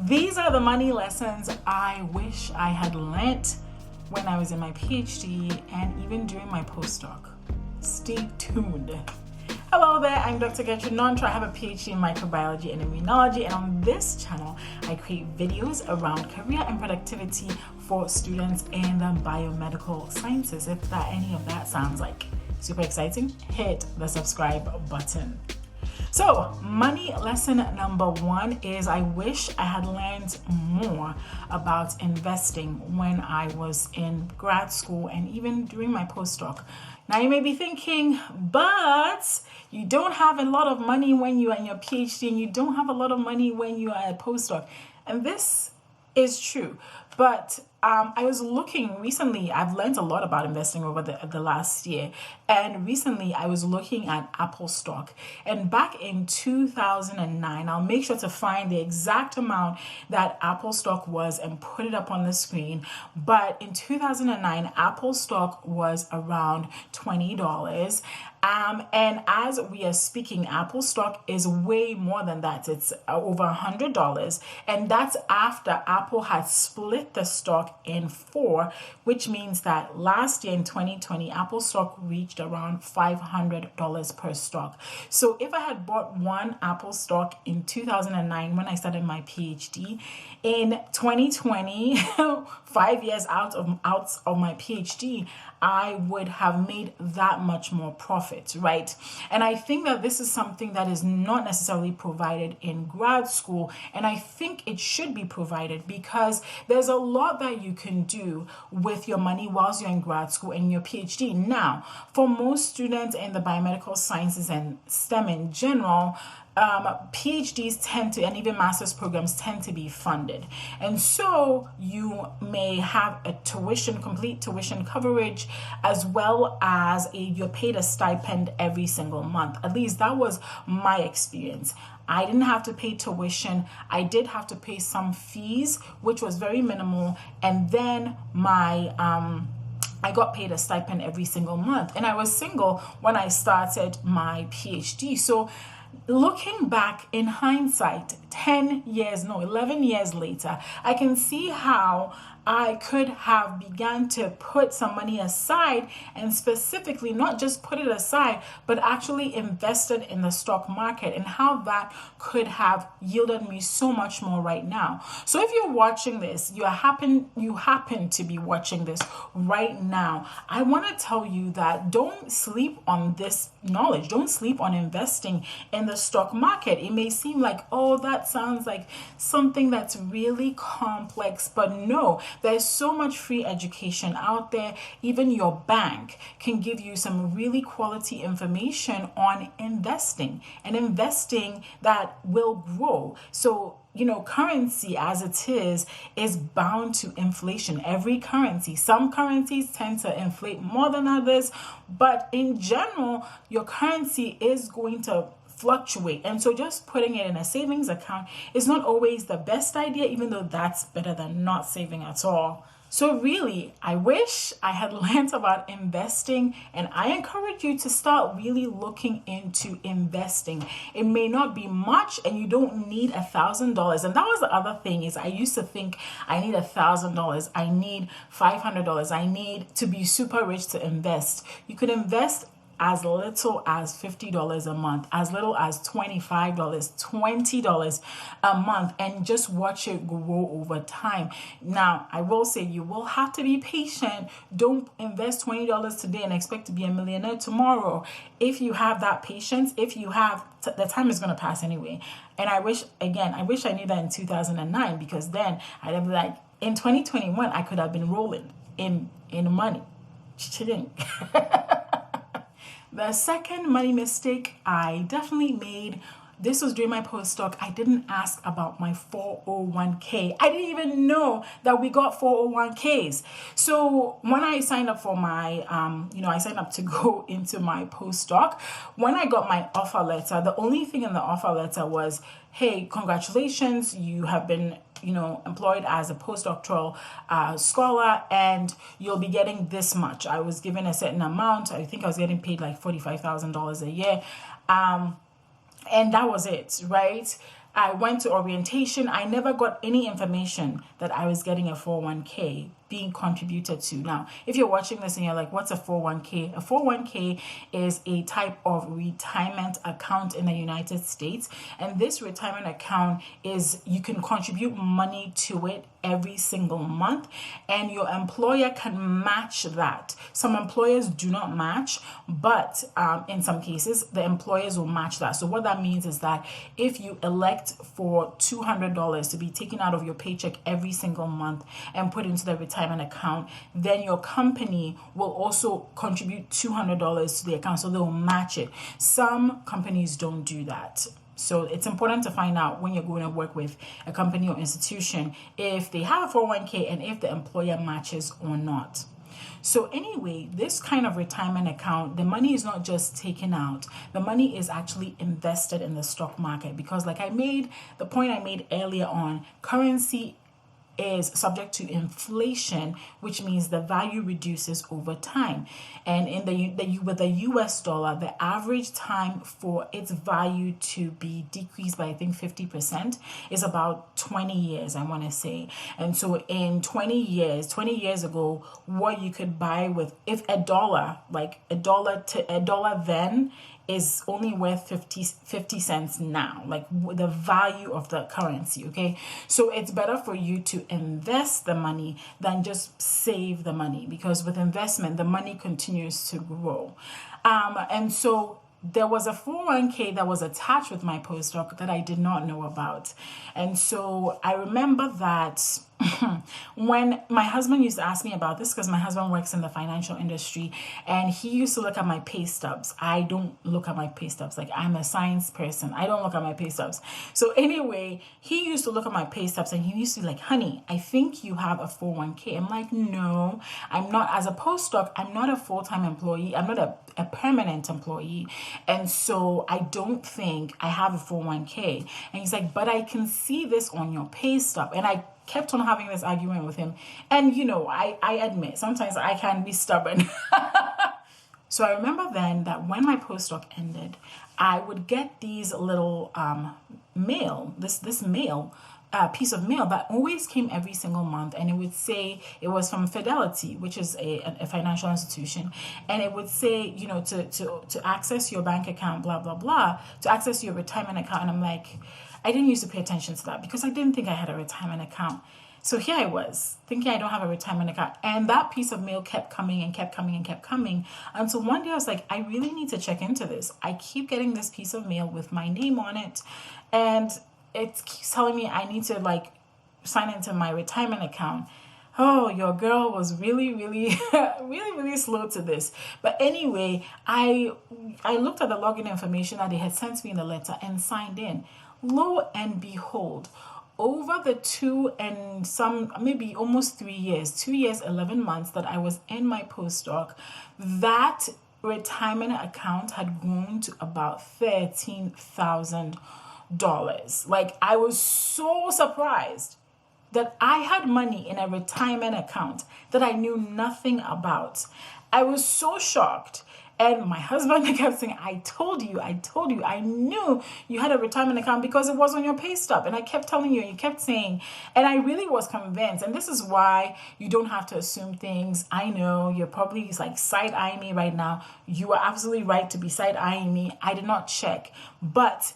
These are the money lessons I wish I had learnt when I was in my PhD and even during my postdoc. Stay tuned. Hello there, I'm Dr. Gertrude Nontra. I have a PhD in microbiology and immunology, and on this channel, I create videos around career and productivity for students in the biomedical sciences. If any of that sounds like super exciting, hit the subscribe button. So, money lesson number 1 is I wish I had learned more about investing when I was in grad school and even during my postdoc. Now, you may be thinking, but you don't have a lot of money when you are in your PhD and you don't have a lot of money when you are a postdoc. And this is true. But I was looking recently, I've learned a lot about investing over the last year. And recently I was looking at Apple stock. And back in 2009, I'll make sure to find the exact amount that Apple stock was and put it up on the screen. But in 2009, Apple stock was around $20. And as we are speaking, Apple stock is way more than that. It's over $100. And that's after Apple had split the stock in 4, which means that last year in 2020, Apple stock reached around $500 per stock. So if I had bought one Apple stock in 2009 when I started my PhD, in 2020, 5 years out of my PhD, I would have made that much more profit, right? And I think that this is something that is not necessarily provided in grad school, and I think it should be provided because there's a lot that you can do with your money whilst you're in grad school and your PhD. Now, for most students in the biomedical sciences and STEM in general, PhDs tend to, and even master's programs tend to be funded. And so you may have a complete tuition coverage, as well as you're paid a stipend every single month. At least that was my experience. I didn't have to pay tuition. I did have to pay some fees, which was very minimal. And then I got paid a stipend every single month. And I was single when I started my PhD. So looking back in hindsight, 11 years later, I can see how I could have begun to put some money aside, and specifically not just put it aside, but actually invested in the stock market, and how that could have yielded me so much more right now. So if you're watching this, you happen to be watching this right now, I want to tell you that don't sleep on this knowledge. Don't sleep on investing in the stock market. It may seem like, oh, that sounds like something that's really complex, but no. There's so much free education out there. Even your bank can give you some really quality information on investing, and investing that will grow. So, currency as it is bound to inflation. Every currency, some currencies tend to inflate more than others, but in general, your currency is going to fluctuate. And so just putting it in a savings account is not always the best idea, even though that's better than not saving at all. So really, I wish I had learned about investing, and I encourage you to start really looking into investing. It may not be much, and you don't need $1,000. And that was the other thing, is I used to think I need $1,000, I need $500, I need to be super rich to invest. You could invest as little as $50 a month, as little as $25, $20 a month, and just watch it grow over time. Now, I will say you will have to be patient. Don't invest $20 today and expect to be a millionaire tomorrow. If you have that patience, the time is going to pass anyway. And I wish I knew that in 2009, because then I'd have been like, in 2021, I could have been rolling in money. The second money mistake I definitely made, this was during my postdoc. I didn't ask about my 401k. I didn't even know that we got 401ks. So when I signed up for my, I signed up to go into my postdoc. When I got my offer letter, the only thing in the offer letter was, hey, congratulations, you have been employed as a postdoctoral scholar, and you'll be getting this much. I was given a certain amount. I think I was getting paid like $45,000 a year. And that was it, right? I went to orientation. I never got any information that I was getting a 401k being contributed to. Now, if you're watching this and you're like, what's a 401k? A 401k is a type of retirement account in the United States. And this retirement account is, you can contribute money to it every single month, and your employer can match that. Some employers do not match, but in some cases, the employers will match that. So what that means is that if you elect for $200 to be taken out of your paycheck every single month and put into the retirement account, then your company will also contribute $200 to the account, so they'll match it. Some companies don't do that. So it's important to find out when you're going to work with a company or institution if they have a 401k and if the employer matches or not. So anyway, this kind of retirement account, the money is not just taken out. The money is actually invested in the stock market, because like the point I made earlier on, currency is subject to inflation, which means the value reduces over time. And in with the US dollar, the average time for its value to be decreased by, I think, 50% is about 20 years, I want to say. And so in 20 years ago, what you could buy with, if a dollar then is only worth 50 cents now, like the value of the currency, okay? So it's better for you to invest the money than just save the money, because with investment, the money continues to grow. And so there was a 401k that was attached with my postdoc that I did not know about. And so I remember that when my husband used to ask me about this, because my husband works in the financial industry, and he used to look at my pay stubs. I don't look at my pay stubs. Like, I'm a science person. I don't look at my pay stubs. So anyway, he used to look at my pay stubs and he used to be like, honey, I think you have a 401k. I'm like, no, I'm not. As a postdoc, I'm not a full-time employee. I'm not a permanent employee. And so I don't think I have a 401k. And he's like, but I can see this on your pay stub. And I kept on having this argument with him. And, I admit, sometimes I can be stubborn. So I remember then that when my postdoc ended, I would get these little mail, this mail, piece of mail that always came every single month, and it would say it was from Fidelity, which is a financial institution, and it would say, to access your bank account, blah blah blah, to access your retirement account. And I'm like, I didn't used to pay attention to that because I didn't think I had a retirement account. So here I was thinking I don't have a retirement account, and that piece of mail kept coming and kept coming and kept coming until one day I was like, I really need to check into this. I keep getting this piece of mail with my name on it, and it keeps telling me I need to sign into my retirement account. Oh, your girl was really, really, really, really slow to this. But anyway, I looked at the login information that they had sent me in the letter and signed in. Lo and behold, over the 2 and some, maybe almost 3 years, 2 years, 11 months that I was in my postdoc, that retirement account had grown to about $13,000. Like, I was so surprised that I had money in a retirement account that I knew nothing about. I was so shocked. And my husband kept saying, I told you, I knew you had a retirement account because it was on your pay stub. And I kept telling you, and you kept saying, and I really was convinced. And this is why you don't have to assume things. I know you're probably side-eyeing me right now. You are absolutely right to be side-eyeing me. I did not check, but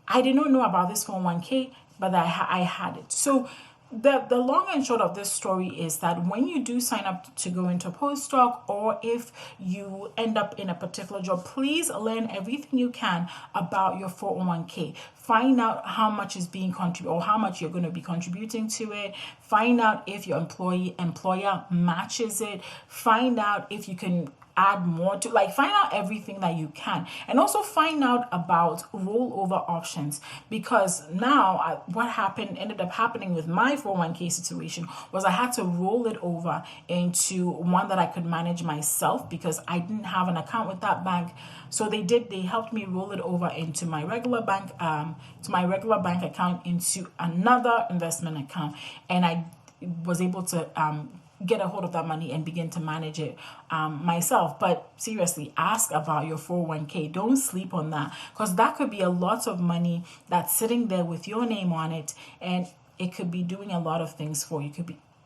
I did not know about this 401k, but I had it. So the long and short of this story is that when you do sign up to go into a postdoc, or if you end up in a particular job, please learn everything you can about your 401k. Find out how much is being contributed, or how much you're going to be contributing to it. Find out if your employer matches it. Find out if you can add more to, find out everything that you can, and also find out about rollover options, because now what ended up happening with my 401k situation was I had to roll it over into one that I could manage myself, because I didn't have an account with that bank. So they helped me roll it over into my regular bank, account, into another investment account, and I was able to get a hold of that money and begin to manage it myself. But seriously, ask about your 401k. Don't sleep on that, because that could be a lot of money that's sitting there with your name on it, and it could be doing a lot of things for you.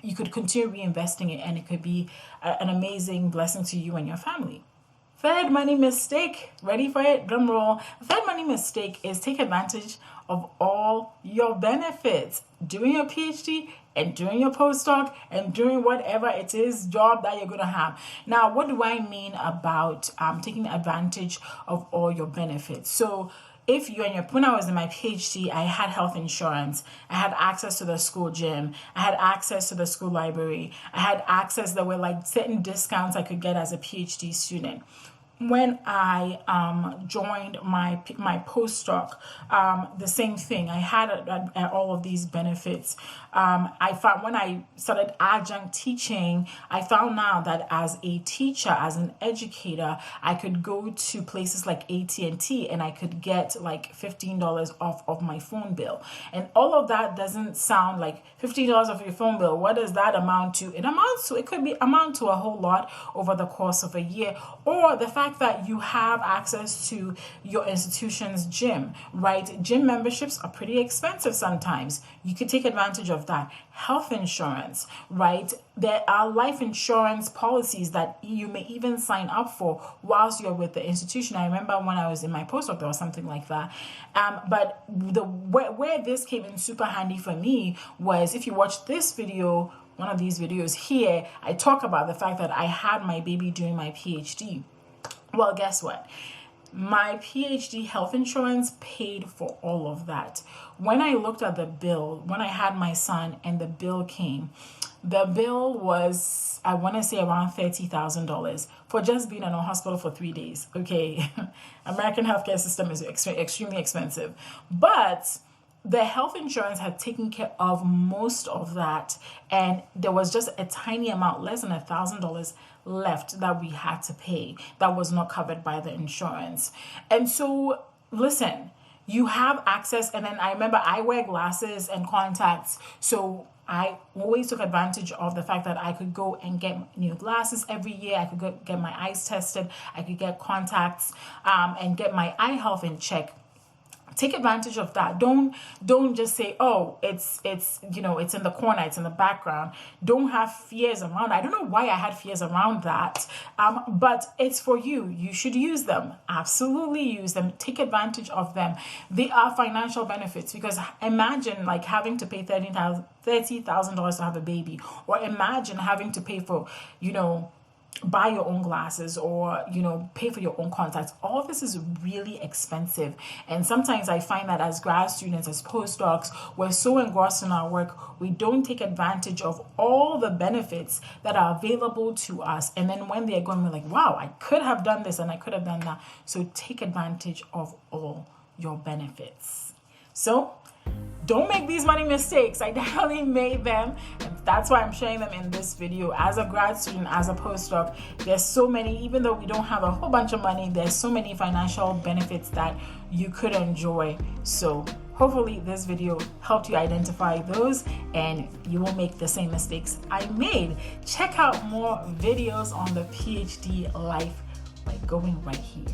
You could continue reinvesting it, and it could be an amazing blessing to you and your family. Third money mistake, ready for it? Drum roll. Third money mistake is take advantage of all your benefits during your PhD and during your postdoc and during whatever it is job that you're going to have. Now, what do I mean about taking advantage of all your benefits? So if you when I was in my PhD, I had health insurance, I had access to the school gym, I had access to the school library, I had access, there were like certain discounts I could get as a PhD student. When I joined my postdoc, the same thing. I had all of these benefits. I found when I started adjunct teaching, I found out that as a teacher, as an educator, I could go to places like AT&T and I could get like $15 off of my phone bill. And all of that doesn't sound like $15 off your phone bill. What does that amount to? It could amount to a whole lot over the course of a year, or the fact that you have access to your institution's gym, right? Gym memberships are pretty expensive sometimes. You could take advantage of that. Health insurance, right? There are life insurance policies that you may even sign up for whilst you're with the institution. I remember when I was in my postdoc, there was something like that. But where this came in super handy for me was, if you watch this video, one of these videos here, I talk about the fact that I had my baby during my PhD. Well, guess what? My PhD health insurance paid for all of that. When I looked at the bill, when I had my son and the bill came, the bill was, I want to say, around $30,000 for just being in a hospital for 3 days. Okay, American healthcare system is extremely expensive, but the health insurance had taken care of most of that, and there was just a tiny amount, less than $1,000 left that we had to pay that was not covered by the insurance. And so, listen, you have access. And then I remember I wear glasses and contacts, so I always took advantage of the fact that I could go and get new glasses every year. I could go get my eyes tested. I could get contacts and get my eye health in check. Take advantage of that. Don't just say, oh, it's it's in the corner, it's in the background. Don't have fears around. I don't know why I had fears around that, but it's for you. You should use them. Absolutely use them. Take advantage of them. They are financial benefits, because imagine like having to pay $30,000 to have a baby, or imagine having to pay for, buy your own glasses, or pay for your own contacts. All of this is really expensive, and sometimes I find that as grad students, as postdocs, we're so engrossed in our work, we don't take advantage of all the benefits that are available to us. And then when they're gone, we're like, wow, I could have done this and I could have done that. So take advantage of all your benefits. So don't make these money mistakes. I definitely made them, and that's why I'm sharing them in this video. As a grad student, as a postdoc, there's so many, even though we don't have a whole bunch of money, there's so many financial benefits that you could enjoy. So hopefully this video helped you identify those, and you won't make the same mistakes I made. Check out more videos on the PhD life by going right here.